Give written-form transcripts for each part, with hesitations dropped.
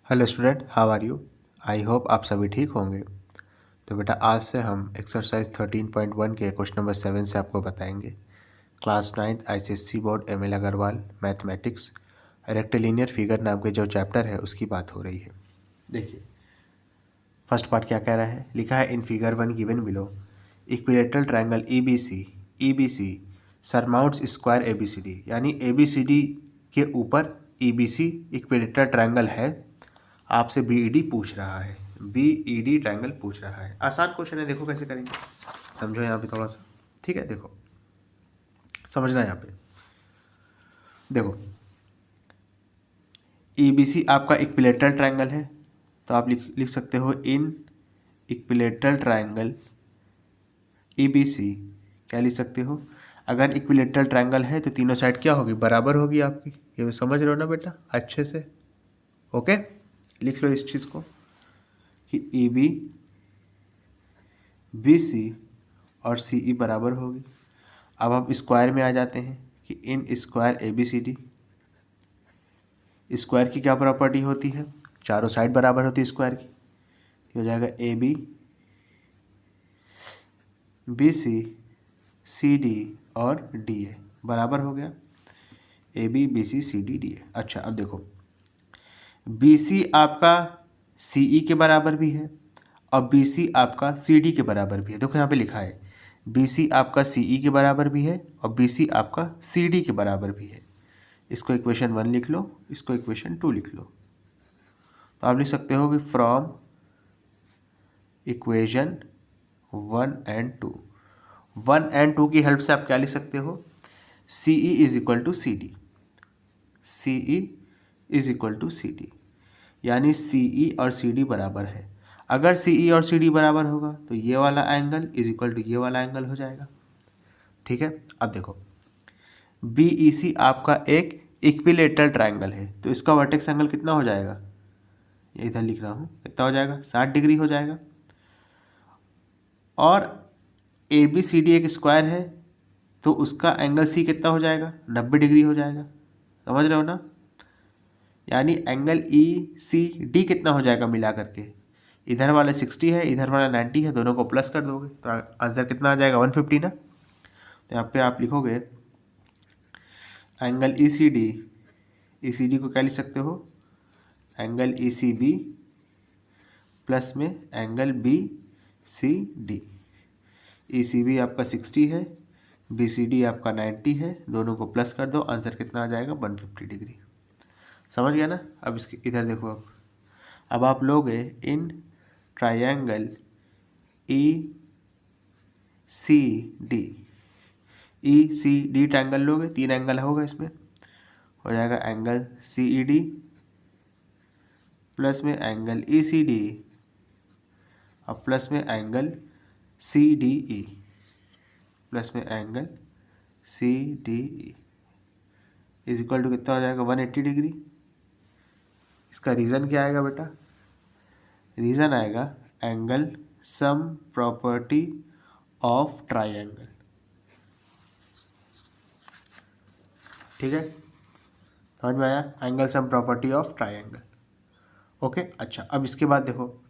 Hello student, how are you. I hope आप सभी ठीक होंगे। तो बेटा आज से हम एक्सरसाइज 13.1 के क्वेश्चन नंबर 7 से आपको बताएंगे। Class 9th ICSC board ML Agarwal mathematics rectilinear figure नाम के जो चैप्टर है उसकी बात हो रही है। देखिए फर्स्ट पार्ट क्या कह रहा है, लिखा है in figure 1 given below equilateral triangle EBC surmounts square ABCD, यानी एबीसीडी के ऊपर ईबीसी इक्विलेटरल ट्रायंगल है। आपसे बीईडी पूछ रहा है, बीईडी ट्रायंगल पूछ रहा है। आसान क्वेश्चन है, देखो कैसे करेंगे, समझो यहाँ पे थोड़ा सा। ठीक है, देखो समझना यहाँ पे। देखो ईबीसी आपका इक्विलेटरल ट्रायंगल है, तो आप लिख सकते हो इन इक्विलेटरल ट्रायंगल ईबीसी। क्या लिख सकते हो, अगर इक्विलेटरल ट्रायंगल है तो तीनों साइड क्या होगी, बराबर होगी आपकी। ये तो समझ रहे हो ना बेटा अच्छे से। ओके, लिख लो इस चीज़ को कि ई बी सी और सी ई बराबर होगी। अब हम स्क्वायर में आ जाते हैं कि in square A B C D. Square की क्या प्रॉपर्टी होती है, चारों साइड बराबर होती है स्क्वायर की। हो जाएगा ए बी सी डी और डी ए बराबर हो गया। A B C C D A. अच्छा अब देखो बी सी आपका सी ई के बराबर भी है और बी सी आपका सी डी के बराबर भी है। देखो यहाँ पे लिखा है बी सी आपका सी ई के बराबर भी है और बी सी आपका सी डी के बराबर भी है। इसको इक्वेशन 1 लिख लो, इसको इक्वेशन 2 लिख लो। तो आप लिख सकते हो कि फ्रॉम इक्वेशन 1 एंड 2, 1 एंड 2 की हेल्प से आप क्या लिख सकते हो, C E is equal to C D, C E is equal to C D, यानी सी ई और सी डी बराबर है। अगर सी ई और सी डी बराबर होगा तो ये वाला एंगल इज इक्वल टू ये वाला एंगल हो जाएगा। ठीक है, अब देखो बी ई सी आपका एक इक्विलेटरल ट्रायंगल है, तो इसका वर्टेक्स एंगल कितना हो जाएगा, ये इधर लिख रहा हूँ, कितना हो जाएगा, 60 डिग्री हो जाएगा। और ए बी सी डी एक स्क्वायर है तो उसका एंगल सी कितना हो जाएगा, 90 डिग्री हो जाएगा। समझ रहे हो ना, यानी एंगल ई सी डी कितना हो जाएगा मिला करके, इधर वाला 60 है इधर वाला 90 है, दोनों को प्लस कर दोगे तो आंसर कितना आ जाएगा, 150 ना। तो यहाँ पे आप लिखोगे एंगल ई सी डी को क्या लिख सकते हो, angle E C B plus में angle B C D. E C B आपका 60 है, बी सी डी आपका 90 है, दोनों को प्लस कर दो, आंसर कितना आ जाएगा, 150 डिग्री। समझ गया ना। अब इसके इधर देखो, अब आप लोगे in triangle E C D triangle लोगे, 3 एंगल होगा इसमें, हो जाएगा angle C E D plus में एंगल ई सी डी और प्लस में angle C D E, plus में angle C D E is equal to कितना हो जाएगा, 180 डिग्री। इसका रीज़न क्या आएगा बेटा, रीज़न आएगा angle sum property of triangle. ठीक है, समझ में आया, angle sum property of triangle. Okay, अच्छा अब इसके बाद देखो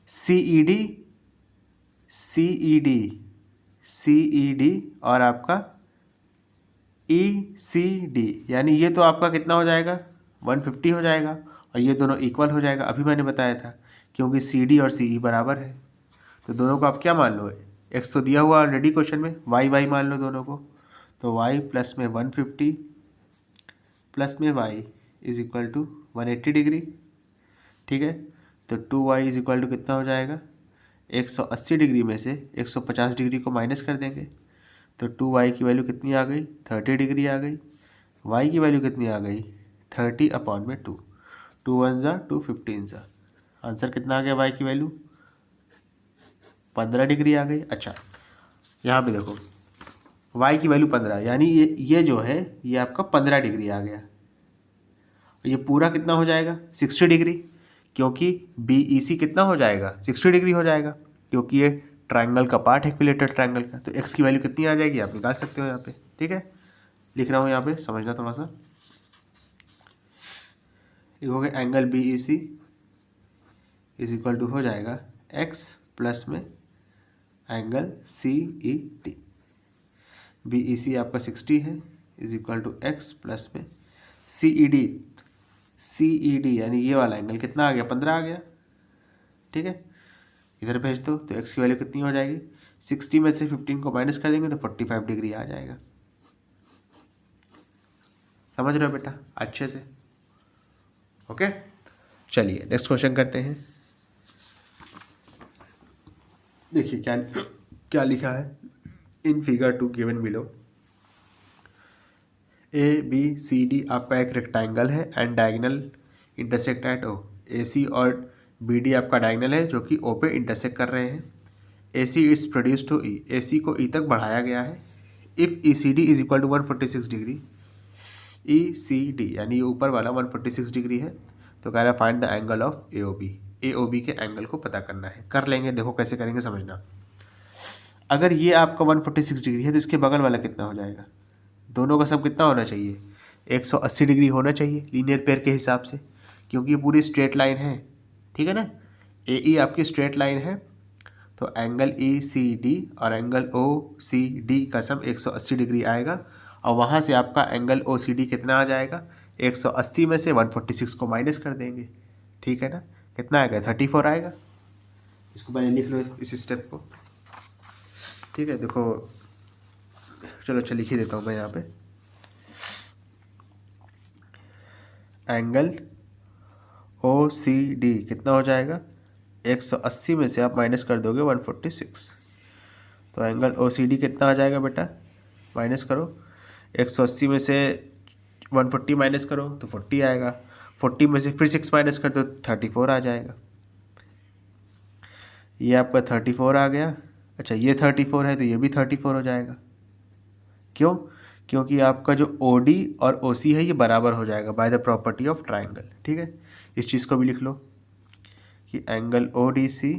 सी ई डी और आपका ई सी डी, यानी ये तो आपका कितना हो जाएगा, 150 हो जाएगा और ये दोनों इक्वल हो जाएगा। अभी मैंने बताया था क्योंकि सी डी और सी ई बराबर है, तो दोनों को आप क्या मान लो, एक्स तो दिया हुआ ऑलरेडी क्वेश्चन में, वाई मान लो दोनों को। तो वाई प्लस में 150 प्लस में Y is equal to 180 degree. ठीक है, तो 2y इज इक्वल टू कितना हो जाएगा, 180 डिग्री में से 150 डिग्री को माइनस कर देंगे तो 2y की वैल्यू कितनी आ गई, 30 डिग्री आ गई। y की वैल्यू कितनी आ गई, 30/2, 2 1 ज़ा 2 15 ज़ा, आंसर कितना आ गया, y की वैल्यू 15 डिग्री आ गई। अच्छा यहाँ पे देखो y की वैल्यू 15, यानी ये जो है ये आपका 15 डिग्री आ गया। ये पूरा कितना हो जाएगा, 60 डिग्री, क्योंकि बी ई सी कितना हो जाएगा, 60 डिग्री हो जाएगा, क्योंकि ये ट्रायंगल का पार्ट है इक्विलेटरल ट्रायंगल का। तो एक्स की वैल्यू कितनी आ जाएगी आप निकाल सकते हो यहाँ पे। ठीक है, लिख रहा हूँ यहाँ पे, समझना थोड़ा सा, लिखोगे angle B E C is equal to हो जाएगा एक्स प्लस में angle C E T. B E C आपका 60 है is equal to X plus में सी ई डी यानी ये वाला एंगल कितना आ गया, 15 आ गया। ठीक है, इधर भेज दो तो एक्स की वैल्यू कितनी हो जाएगी, 60 में से 15 को माइनस कर देंगे तो 45 डिग्री आ जाएगा। समझ रहे हो बेटा अच्छे से? ओके, चलिए नेक्स्ट क्वेश्चन करते हैं। देखिए क्या क्या लिखा है in figure 2 given below. A B C D आपका एक रेक्टेंगल है and diagonal intersect at O. A C और बी डी आपका डायगोनल है जो कि ओ पे इंटरसेक्ट कर रहे हैं। A C is produce to E, A C को ई तक बढ़ाया गया है। If E C D is equal to 146 degree, E C D यानी ये ऊपर वाला 146 डिग्री है, तो कह रहा है find the angle of A O B. A O B के एंगल को पता करना है। कर लेंगे, देखो कैसे करेंगे समझना। अगर ये आपका 146 डिग्री है तो इसके बगल वाला कितना हो जाएगा, दोनों का सब कितना होना चाहिए, 180 डिग्री होना चाहिए लीनियर पेयर के हिसाब से, क्योंकि ये पूरी स्ट्रेट लाइन है। ठीक है ना, ए ई आपकी स्ट्रेट लाइन है, तो एंगल ई सी डी और एंगल ओ सी डी का सम 180 डिग्री आएगा। और वहाँ से आपका एंगल ओ सी डी कितना आ जाएगा, 180 में से 146 को माइनस कर देंगे। ठीक है ना, कितना आएगा, 34 आएगा। इसको पहले लिख लो इस स्टेप को। ठीक है, देखो चलो अच्छा लिख ही देता हूँ मैं यहाँ पे। एंगल ओ सी डी कितना हो जाएगा, 180 में से आप माइनस कर दोगे 146, तो एंगल ओ सी डी कितना आ जाएगा बेटा, माइनस करो 180 में से 140 माइनस करो तो 40 आएगा। 40 में से फिर 6 माइनस कर दो 34 आ जाएगा। ये आपका 34 आ गया। अच्छा ये 34 है तो ये भी 34 हो जाएगा। क्यों, क्योंकि आपका जो ओ डी और ओ सी है ये बराबर हो जाएगा by the property of triangle. ठीक है, इस चीज़ को भी लिख लो कि angle O D C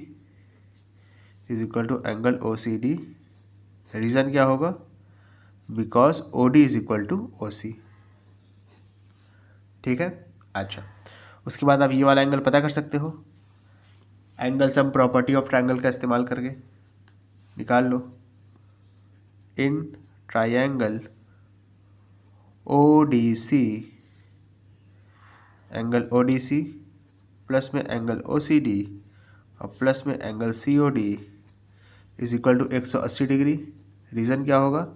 is equal to angle O C D. Reason क्या होगा, because O D is equal to O C. ठीक है, अच्छा उसके बाद आप ये वाला एंगल पता कर सकते हो angle sum property of triangle का इस्तेमाल करके निकाल लो। In triangle O D C, angle O D C plus में एंगल ओ सी डी और प्लस में angle C O D is equal to 180 degree. Reason क्या होगा,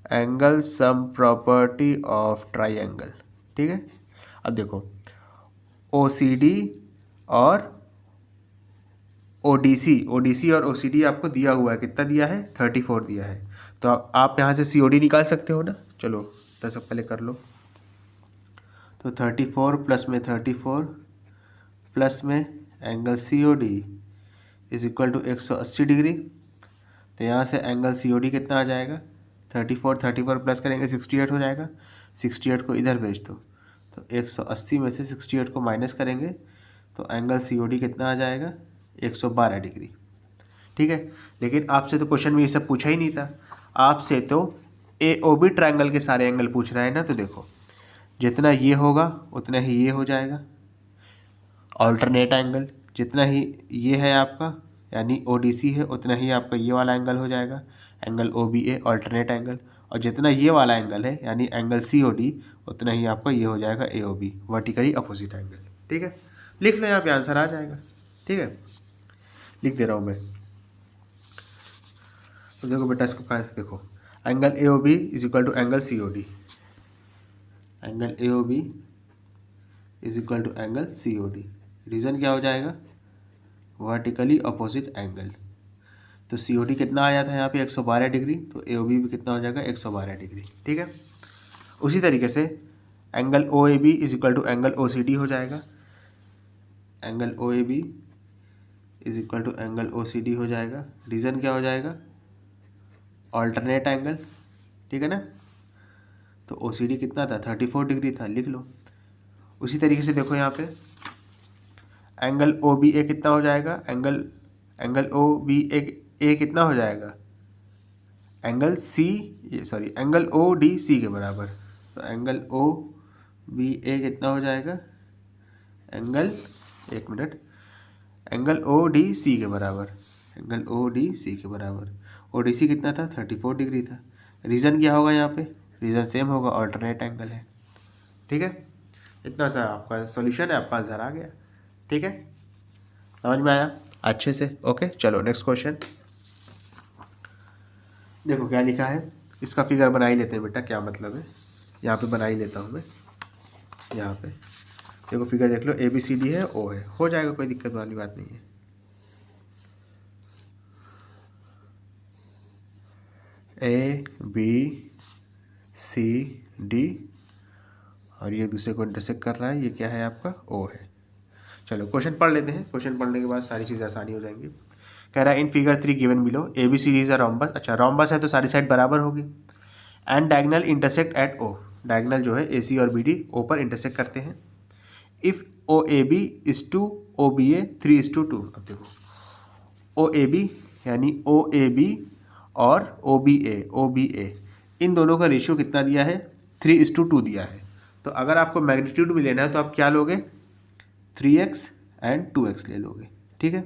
angle sum property of triangle. ठीक है, अब देखो ओ सी डी और ओ डी सी और ओ सी डी आपको दिया हुआ है, कितना दिया है, 34 दिया है। तो आप यहाँ से सी ओ डी निकाल सकते हो ना। चलो तो सब पहले कर लो। तो 34 प्लस में 34 प्लस में angle C O D is equal to 180 degree. तो यहाँ से एंगल सी ओ डी कितना आ जाएगा, 34 प्लस करेंगे 68 हो जाएगा। 68 को इधर भेज दो तो 180 में से 68 को माइनस करेंगे तो एंगल सी ओ डी कितना आ जाएगा, 112 डिग्री। ठीक है, लेकिन आपसे तो क्वेश्चन में ये सब पूछा ही नहीं था। आपसे तो ए ओ बी ट्राइंगल के सारे एंगल पूछ रहा है ना। तो देखो जितना ये होगा उतना ही ये हो जाएगा ऑल्टरनेट एंगल, जितना ही ये है आपका यानी ओ डी सी है उतना ही आपका ये वाला एंगल हो जाएगा एंगल ओ बी ए ऑल्टरनेट एंगल, और जितना ये वाला एंगल है यानी एंगल सी ओ डी उतना ही आपका ये हो जाएगा A O B vertically opposite angle. ठीक है, लिख लो यहाँ पे आंसर आ जाएगा। ठीक है, लिख दे रहा हूँ मैं। तो देखो बेटा इसको कहाँ, देखो angle A O B is equal to angle C O D, angle A O B is equal to angle C O D. Reason क्या हो जाएगा, वर्टिकली अपोजिट एंगल। तो सी ओ डी कितना आया था यहाँ पे 112 डिग्री, तो ए ओ बी भी कितना हो जाएगा 112 डिग्री। ठीक है, उसी तरीके से angle O A B is equal to angle O C D हो जाएगा। Angle O A B is equal to angle O C D हो जाएगा। रीज़न क्या हो जाएगा, ऑल्टरनेट एंगल। ठीक है ना, तो ओ सी डी कितना था, 34 डिग्री था, लिख लो। उसी तरीके से देखो यहाँ पे एंगल ओ बी ए कितना हो जाएगा, एंगल ओ बी ए कितना हो जाएगा, एंगल ओ डी सी के बराबर। तो एंगल ओ बी ए कितना हो जाएगा, एंगल, एक minute, angle O D C के बराबर, एंगल ओ डी सी के बराबर। ओ डी सी कितना था? 34 डिग्री था। रीज़न क्या होगा यहाँ पे? रीज़न सेम होगा, ऑल्टरनेट एंगल है। ठीक है, इतना सा आपका सॉल्यूशन है, आपका आंसर आ गया। ठीक है, समझ में आया अच्छे से? ओके, चलो नेक्स्ट क्वेश्चन। देखो क्या लिखा है, इसका फिगर बना ही लेते हैं बेटा, क्या मतलब है, यहाँ पे बना ही लेता हूँ मैं। यहाँ पे देखो फिगर देख लो, ए बी सी डी है, ओ है, हो जाएगा, कोई दिक्कत वाली बात नहीं है। ए बी सी डी और ये दूसरे को इंटरसेक्ट कर रहा है, ये क्या है आपका? ओ है। चलो क्वेश्चन पढ़ लेते हैं, क्वेश्चन पढ़ने के बाद सारी चीज़ें आसानी हो जाएंगी। कह रहा है in figure 3 given below A B C D is a rhombus. अच्छा, रोम्बस है तो सारी साइड बराबर होगी। And diagonal intersect at O, diagonal जो है ए सी और बी डी ओ पर इंटरसेक्ट करते हैं। If O A B is to O B A 3:2। अब देखो ओ ए बी यानी ओ ए बी और ओ बी ए इन दोनों का रेशियो कितना दिया है? 3:2 दिया है। तो अगर आपको मैग्नीट्यूड भी लेना है तो आप क्या लोगे? 3x एंड 2x ले लोगे। ठीक है,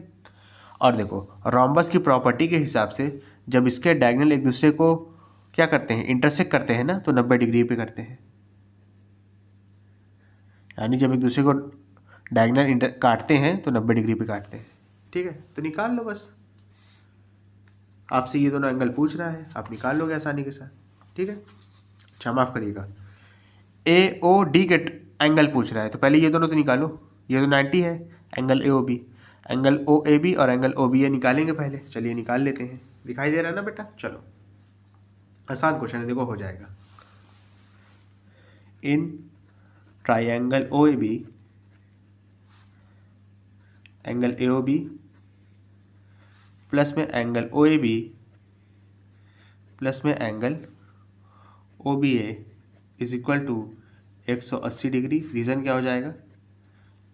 और देखो रोम्बस की प्रॉपर्टी के हिसाब से जब इसके डायगोनल एक दूसरे को क्या करते हैं? इंटरसेक्ट करते हैं ना, तो 90 डिग्री पे करते हैं। यानी जब एक दूसरे को डायगोनल काटते हैं तो 90 डिग्री पे काटते हैं। ठीक है, तो निकाल लो बस, आपसे ये दोनों एंगल पूछ रहा है, आप निकाल लोगे आसानी के साथ। ठीक है, अच्छा माफ़ करिएगा, ए ओ डी के एंगल पूछ रहा है, तो पहले ये दोनों तो निकालो। ये तो 90 है, angle A O B, angle O A B और एंगल ओ बी ए निकालेंगे पहले। चलिए निकाल लेते हैं, दिखाई दे रहा है ना बेटा? चलो आसान क्वेश्चन है, देखो हो जाएगा। In triangle O A B, angle A O B plus में angle O A B plus में angle O B A is equal to 180 degree. Reason क्या हो जाएगा?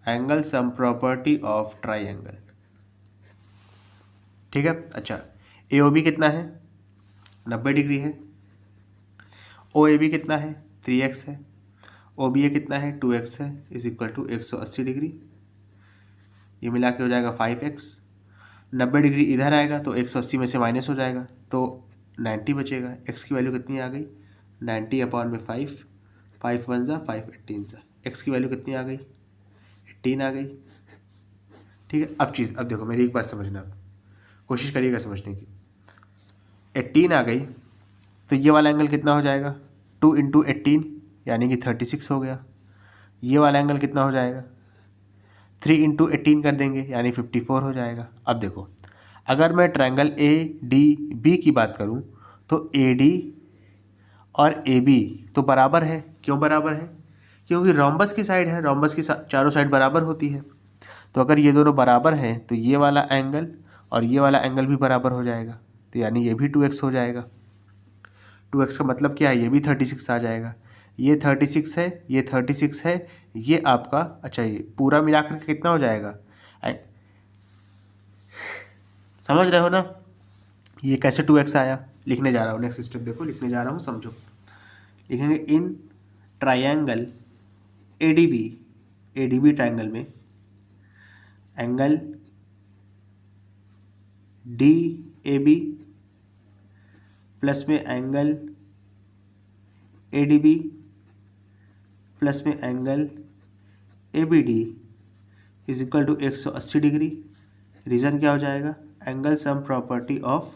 Angle sum property of triangle. ठीक है, अच्छा ए ओ बी कितना है? 90 डिग्री है। ओ ए बी कितना है? 3x है। ओ बी ए कितना है? 2x है, इज इक्वल टू 180 डिग्री। ये मिला के हो जाएगा 5x। 90 डिग्री इधर आएगा तो 180 में से माइनस हो जाएगा तो 90 बचेगा। x की वैल्यू कितनी आ गई? 90 अपॉन में 5, 5 1 ज़ा 5 18 ज़ा, x की वैल्यू कितनी आ गई? 18 आ गई। ठीक है, अब देखो मेरी एक बात समझना, कोशिश करिएगा समझने की। 18 आ गई तो ये वाला एंगल कितना हो जाएगा? 2 × 18 यानी कि 36 हो गया। ये वाला एंगल कितना हो जाएगा? 3 × 18 कर देंगे यानी 54 हो जाएगा। अब देखो अगर मैं ट्रायंगल ए डी बी की बात करूं तो ए डी और ए बी तो बराबर है। क्यों बराबर है? क्योंकि रोम्बस की साइड है, रोम्बस की चारों साइड बराबर होती है। तो अगर ये दोनों बराबर हैं तो ये वाला एंगल और ये वाला एंगल भी बराबर हो जाएगा, तो यानी ये भी 2x हो जाएगा। 2x का मतलब क्या है? ये भी 36 आ जाएगा। ये 36 है, ये 36 है, ये आपका, अच्छा ये पूरा मिलाकर के कितना हो जाएगा? समझ रहे हो ना? ये कैसे 2x आया? लिखने जा रहा हूँ, नेक्स्ट स्टेप देखो, लिखने जा रहा हूँ, समझो। लिखेंगे in triangle A D B triangle में angle D A B plus में angle A D B plus में angle A B D is equal to 180 degree. Reason क्या हो जाएगा? Angle sum property of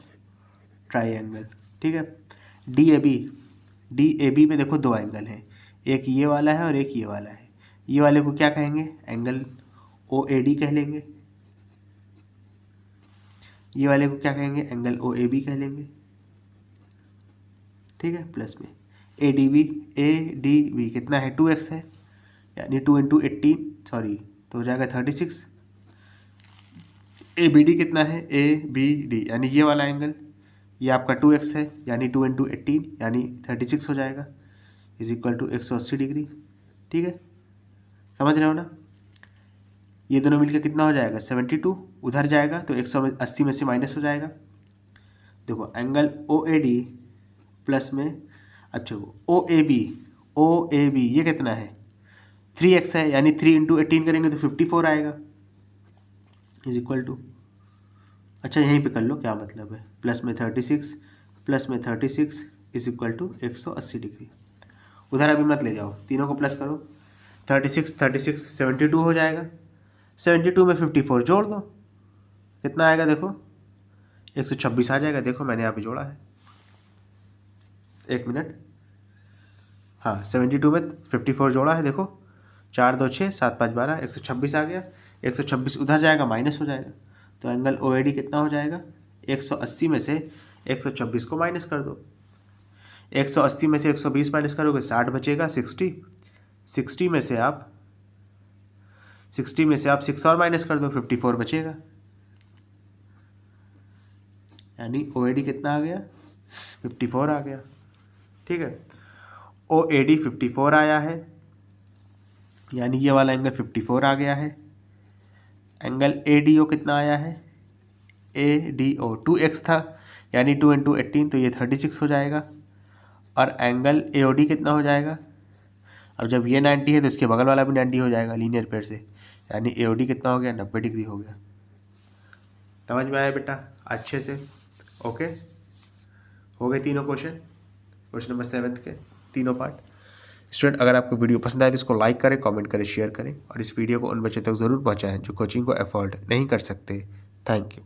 triangle. ठीक है, डी ए बी में देखो दो एंगल हैं, एक ये वाला है और एक ये वाला है। ये वाले को क्या कहेंगे? एंगल ओ ए डी कह लेंगे। ये वाले को क्या कहेंगे? एंगल ओ ए बी कह लेंगे। ठीक है, प्लस में ए डी बी कितना है? 2x है, यानी 2 × 18 सॉरी तो हो जाएगा 36। ए बी डी कितना है? ए बी डी यानी ये वाला एंगल, ये आपका 2x है, यानी 2 × 18 यानी 36 हो जाएगा, इज इक्वल टू 180 डिग्री। ठीक है, समझ रहे हो ना? ये दोनों मिलकर कितना हो जाएगा? 72। उधर जाएगा तो 180 में से माइनस हो जाएगा। देखो angle O A D plus में, अच्छा ओ ए बी ये कितना है? 3x है, यानी 3 इंटू 18 करेंगे तो 54 आएगा, इज इक्वल टू, अच्छा यहीं पे कर लो क्या मतलब है, प्लस में 36 प्लस में 36 इज इक्वल टू 180 डिग्री। उधर अभी मत ले जाओ, तीनों को प्लस करो, 36 36 72 हो जाएगा, 72 में 54 जोड़ दो, कितना आएगा देखो, 126 आ जाएगा। देखो मैंने यहाँ पे जोड़ा है, एक मिनट, हाँ 72 में 54 जोड़ा है, देखो 4 2 6 7 5 12, 126 आ गया, 126 उधर जाएगा माइनस हो जाएगा, तो एंगल OAD कितना हो जाएगा, 180 में से 126 को माइनस कर दो, 180 में से 120 माइनस करोगे 60 बचेगा, 60 में से आप 6 और माइनस कर दो, 54 बचेगा, यानी OAD कितना आ गया, 54 आ गया। ठीक है, OAD 54 आया है, यानी ये वाला एंगल 54 आ गया है। एंगल ADO कितना आया है, ADO 2x था, यानी 2 इंटू 18 तो ये 36 हो जाएगा, और एंगल AOD कितना हो जाएगा, अब जब ये 90 है तो इसके बगल वाला भी 90 हो जाएगा लीनियर पेयर से, यानी AOD कितना हो गया, 90 डिग्री हो गया। समझ में आया बेटा अच्छे से? ओके, हो गए तीनों क्वेश्चन नंबर 7 के तीनों पार्ट। स्टूडेंट अगर आपको वीडियो पसंद आए तो इसको लाइक करें, कमेंट करें, शेयर करें, और इस वीडियो को उन बच्चों तक ज़रूर पहुंचाएं जो कोचिंग को अफोर्ड नहीं कर सकते। Thank you.